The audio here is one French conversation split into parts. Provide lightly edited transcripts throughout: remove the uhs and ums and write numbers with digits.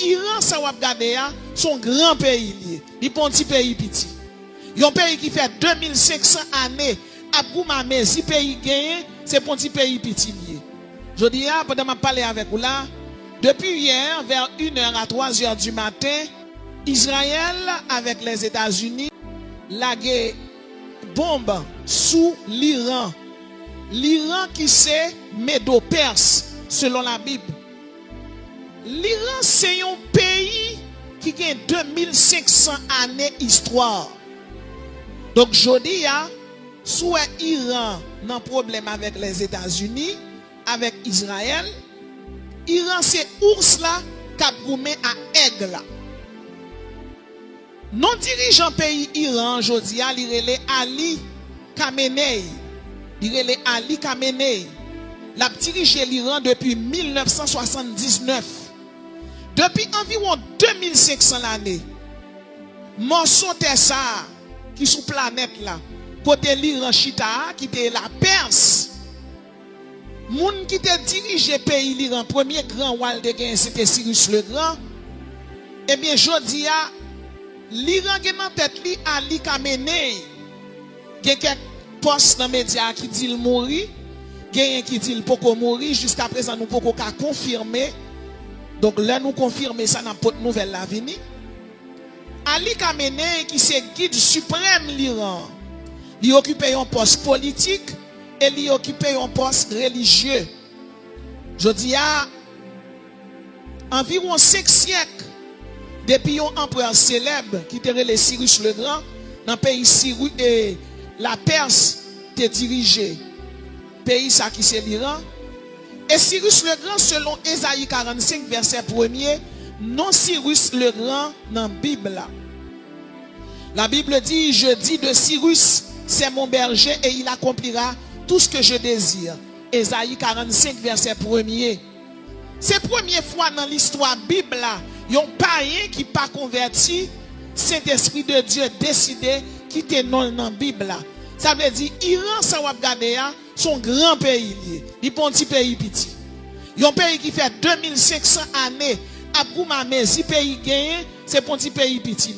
Iran, ça va regarder, son grand pays. Il est un petit pays petit. Un pays qui fait 2500 années, à Goumamé, si pays gagne, c'est un petit pays petit. Je dis, pendant que je parle avec vous là, depuis hier, vers 1h à 3h du matin, Israël, avec les États-Unis, lagué bombe sous l'Iran. L'Iran qui c'est Médo-Perse, selon la Bible. L'Iran, c'est un pays qui a 2500 années d'histoire. Donc, je dis, soit Iran n'a problème avec les États-Unis, avec Israël, Iran, c'est ours là, qui a goumé à aigle là. Non-dirigeant pays Iran, je dis, il est Ali Khamenei. Il est Ali Khamenei. Il a dirigé l'Iran depuis 1979. Depuis environ 2500 l'année. Morceau Tessa, qui sous planète là, côté l'Iran Chita, qui était la Perse. Moun qui te dirigé pays l'Iran, premier grand wall de gain, c'était Cyrus le Grand. Eh bien, je dis, l'Iran qui est en tête li Ali Khamenei. Il y a quelques postes dans les médias qui disent qu'il mourit. Il y a qui dit qu'il peut mourir. Jusqu'à présent, nous ne pouvons pas confirmer. Donc là, nous confirmons ça dans notre nouvelle l'avenir. Ali Khamenei, qui est guide suprême l'Iran, il occupe un poste politique et il occupe un poste religieux. Je dis à environ 5 siècles, depuis un empereur célèbre qui était le Cyrus le Grand, dans le pays Cyrus et la Perse te dirigé. Pays ça qui c'est l'Iran. Et Cyrus le Grand, selon Ésaïe 45, verset 1er, non Cyrus le Grand dans la Bible. La Bible dit, je dis de Cyrus, c'est mon berger et il accomplira tout ce que je désire. Ésaïe 45, verset 1er. C'est la première fois dans l'histoire Bible, il y a un païen qui n'est pas converti, Saint-Esprit de Dieu décidé quitter non dans la Bible. Ça veut dire, Iran, ça va regarder, son grand pays. Il est un petit pays petit. Il y a un pays qui fait 2500 années. À Goumamé, si pays gagne, c'est un petit pays petit.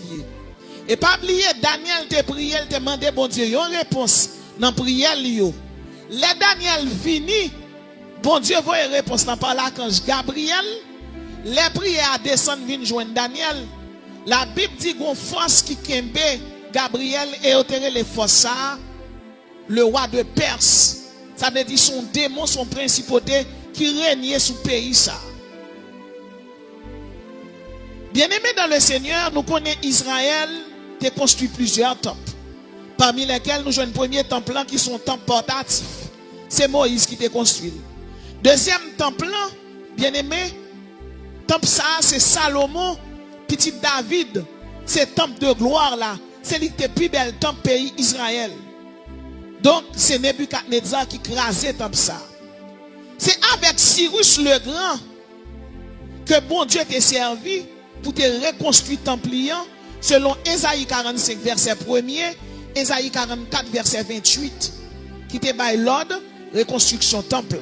Et pas oublier, Daniel te prié, te demandé, bon Dieu, il y a une réponse dans la prière. Les Daniel vini, bon Dieu voit une réponse dans l'archange Gabriel. Les prières descendent, viennent joindre Daniel. La Bible dit qu'on force qui kembe Gabriel et opérer les forces, le roi de Perse. Ça veut dire son démon, son principauté qui régnait sous le pays. Ça. Bien-aimés dans le Seigneur, nous connaissons Israël qui a construit plusieurs temples. Parmi lesquels nous jouons un premier temple qui sont temples portatifs. C'est Moïse qui a construit. Deuxième temple, bien-aimé, temple ça, c'est Salomon, petit David. C'est temple de gloire là. C'est le plus bel temple pays Israël. Donc, c'est Nebuchadnezzar qui crasait comme ça. C'est avec Cyrus le Grand que bon Dieu t'a servi pour te reconstruire temple selon Ésaïe 45, verset 1er, Ésaïe 44, verset 28, qui te baille l'ordre, reconstruction temple.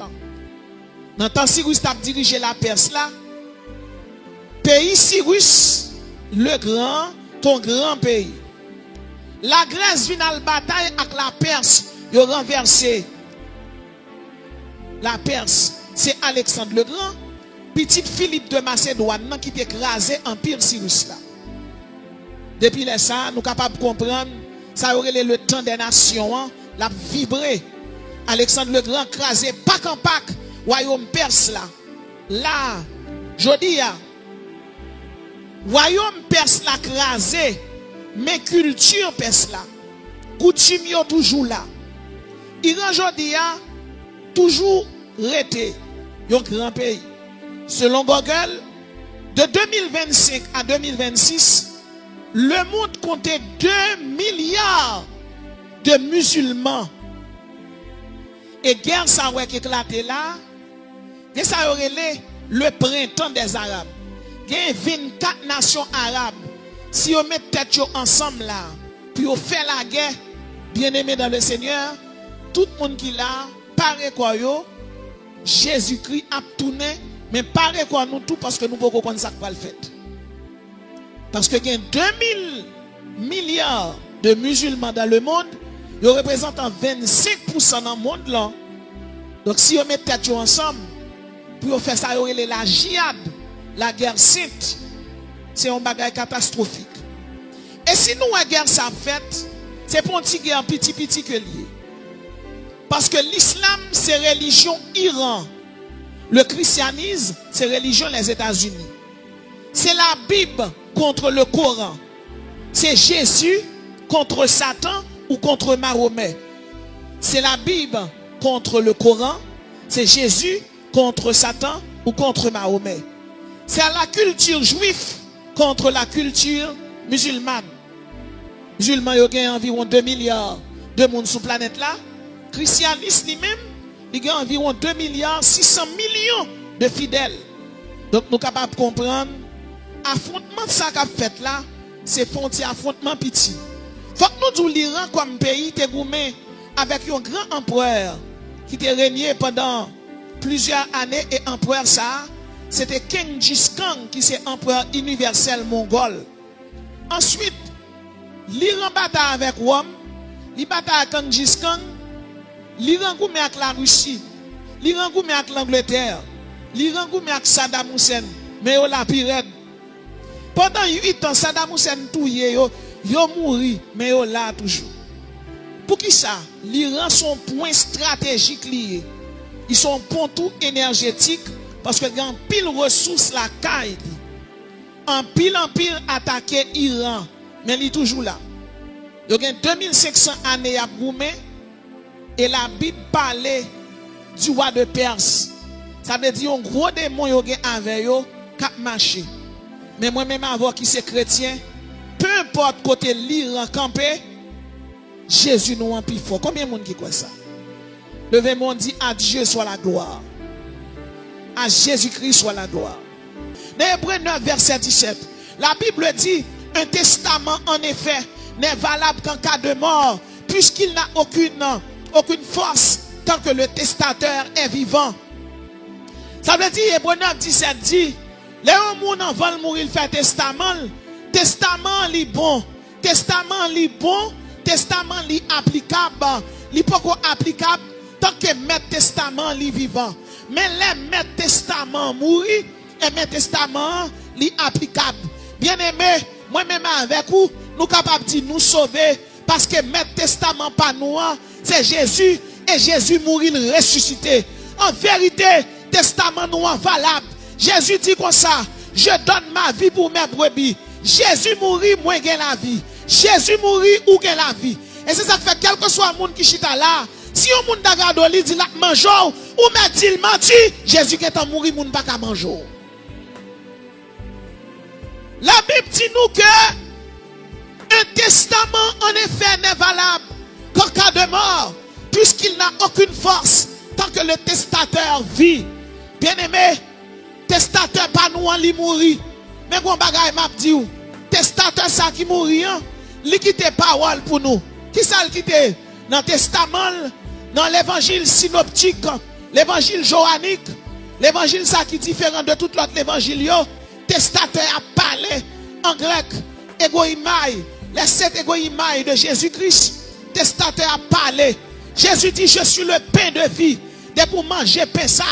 Dans le temps, Cyrus t'a dirigé la Perse là. Pays Cyrus le Grand, ton grand pays. La Grèce vient à la bataille avec la Perse. Ils ont renversé la Perse. C'est Alexandre le Grand. Petit Philippe de Macédoine qui écrasé l'Empire Cyrus là. Depuis ça, nous sommes capables de comprendre. Ça aurait le temps des nations. La vibré. Alexandre le Grand crasé pack en pack. Royaume Perse là. Là, je dis, royaume Perse là crasé. Mais culture perse là, coutume toujours là. Iran jodi toujours resté un grand pays. Selon Google, de 2025 à 2026, le monde comptait 2 milliards de musulmans. Et guerre ça ouais qui éclaté là, et ça aurait le printemps des Arabes. Il y a 24 nations arabes. Si on met tête ensemble là, puis on fait la guerre, bien-aimé dans le Seigneur, tout le monde qui là, paraît quoi yo, Jésus-Christ a tourné, mais paraît quoi nous tout parce que nous pouvons comprendre ça quoi le fait. Parce que il y a 2000 milliards de musulmans dans le monde, ils représentent 25% dans le monde là. Donc si on met tête ensemble, pour faire ça, il y a la djihad, la guerre sainte. C'est un bagage catastrophique. Et si nous, la guerre ça fait, c'est pour une petite guerre petit que lié. Parce que l'islam, c'est religion Iran. Le christianisme, c'est religion les États-Unis. C'est la Bible contre le Coran. C'est Jésus contre Satan ou contre Mahomet. C'est la Bible contre le Coran. C'est Jésus contre Satan ou contre Mahomet. C'est la culture juive contre la culture musulmane. Musulmans, il y a environ 2 milliards de monde sur la planète là. Christianisme lui-même, il y a environ 2 milliards 600 millions de fidèles. Donc nous sommes capables de comprendre affrontement de ça qu'a fait là, c'est un affrontement petit. Faut que nous disions l'Iran comme pays te goumé avec un grand empereur qui était régné pendant plusieurs années et empereur ça, c'était Genghis Khan qui c'est empereur universel mongol. Ensuite, l'Iran bataille avec Rome, il bataille avec Genghis Khan, l'Iran goumé avec la Russie, l'Iran goumé avec l'Angleterre, l'Iran goumé avec Saddam Hussein, mais yo la pirate. Pendant 8 ans, Saddam Hussein touye yo mouri, mais yo là toujours. Pour qui ça? L'Iran son point stratégique lié. Ils sont pont tout énergétique parce que il y a un pile ressources la caille. En pile attaquer Iran, mais il est toujours là. Il y a 2500 années à goumé et la Bible parlait du roi de Perse. Ça veut dire un gros démon yo gen avec yo cap marcher. Mais moi-même, avant qui c'est chrétien, peu importe côté l'Iran campé, Jésus nous en plus fort. Combien de monde qui croit ça? Levez-moi, dit à Dieu soit la gloire. À Jésus-Christ soit la gloire. Dans Hébreux 9, verset 17, la Bible dit, un testament en effet n'est valable qu'en cas de mort, puisqu'il n'a aucune force tant que le testateur est vivant. Ça veut dire, Hébreux 9, 17 dit, les gens avant de mourir, fait testament li bon, testament li bon, testament li applicable, li pas applicable tant que mettre testament li vivant. Mais les mettre testament mourir et mettre testament li applicable. Bien aimé, moi-même avec vous, nous capables de nous sauver parce que mettre testament pas nous, c'est Jésus et Jésus mourir ressuscité. En vérité, testament nous valable. Jésus dit comme ça, je donne ma vie pour mes brebis. Jésus mourit, moi j'ai la vie. Jésus mourit ou j'ai la vie. Et c'est ça qui fait quel que soit le monde qui chita là, si on monde d'agado li dit la mange ou met dit menti, Jésus qui est mourir moun pas ka manger. La Bible dit nous que un testament en effet n'est valable qu'en cas de mort, puisqu'il n'a aucune force tant que le testateur vit. Bien aimé, testateur pas nous en li mourir. Mais bon bagay m'a dit ou, testateur ça qui mourir, li quitte parole pour nous. Qui ça le quitte? Dans le testament, dans l'évangile synoptique, l'évangile johannique, l'évangile ça qui est différent de tout l'autre évangile, testateur a parlé en grec, égoïmaï, les 7 égoïmaï de Jésus-Christ, testateur a parlé. Jésus dit, je suis le pain de vie. Dès pour manger pain ça,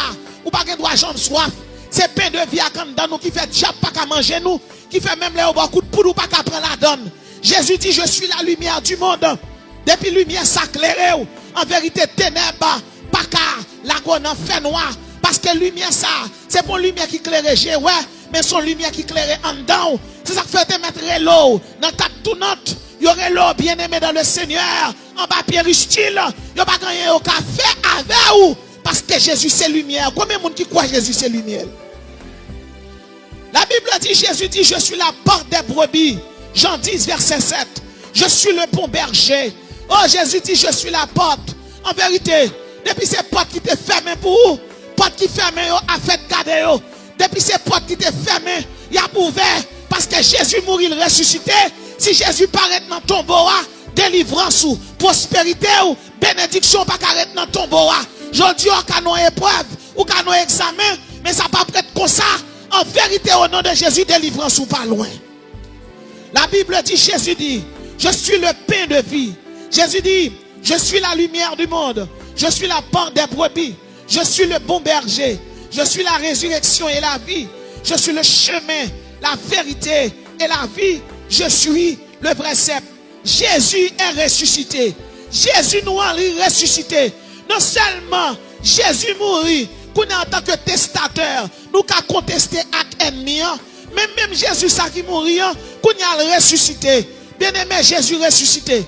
ou pas que droit jambe soif. C'est pain de vie à dans nous qui fait diable pas qu'à manger nous, qui fait même les beaucoup de poudre ou pas qu'à prendre la donne. Jésus dit, je suis la lumière du monde. Depuis lumière s'éclaire, en vérité ténèbres, pas qu'à la gonne en fait noir. Parce que lumière ça, c'est pour lumière qui éclaire, ouais, mais son lumière qui éclaire en dedans. C'est ça qui fait te mettre l'eau dans ta tout note. Il y aurait l'eau bien aimé dans le Seigneur, en papier style. Il n'y a pas gagné au café avec ou. Parce que Jésus c'est lumière. Combien de monde qui croit Jésus c'est lumière? La Bible dit, Jésus dit, je suis la porte des brebis. Jean 10, verset 7. Je suis le bon berger. Oh, Jésus dit, je suis la porte. En vérité, depuis ces portes qui étaient fermées pour vous, portes qui fermées, a fait garder. Depuis ces portes qui étaient fermées, il y a ouvert. Parce que Jésus mourit, il ressuscité. Si Jésus paraît dans ton tombeau, délivrance ou prospérité ou bénédiction, pas qu'arrête dans ton tombeau. Je dis, on a une épreuve ou qu'on a un examen, mais ça pas prêtre comme ça. En vérité, au nom de Jésus, délivrance ou pas loin. La Bible dit, Jésus dit, je suis le pain de vie. Jésus dit, je suis la lumière du monde. Je suis la porte des brebis. Je suis le bon berger. Je suis la résurrection et la vie. Je suis le chemin, la vérité et la vie. Je suis le vrai cep. Jésus est ressuscité. Jésus nous a ressuscité. Non seulement Jésus mourit, qu'on est en tant que testateur, nous avons contesté avec ennemi. Même Jésus ça qui mourit, qu'on a ressuscité. Bien aimé, Jésus ressuscité.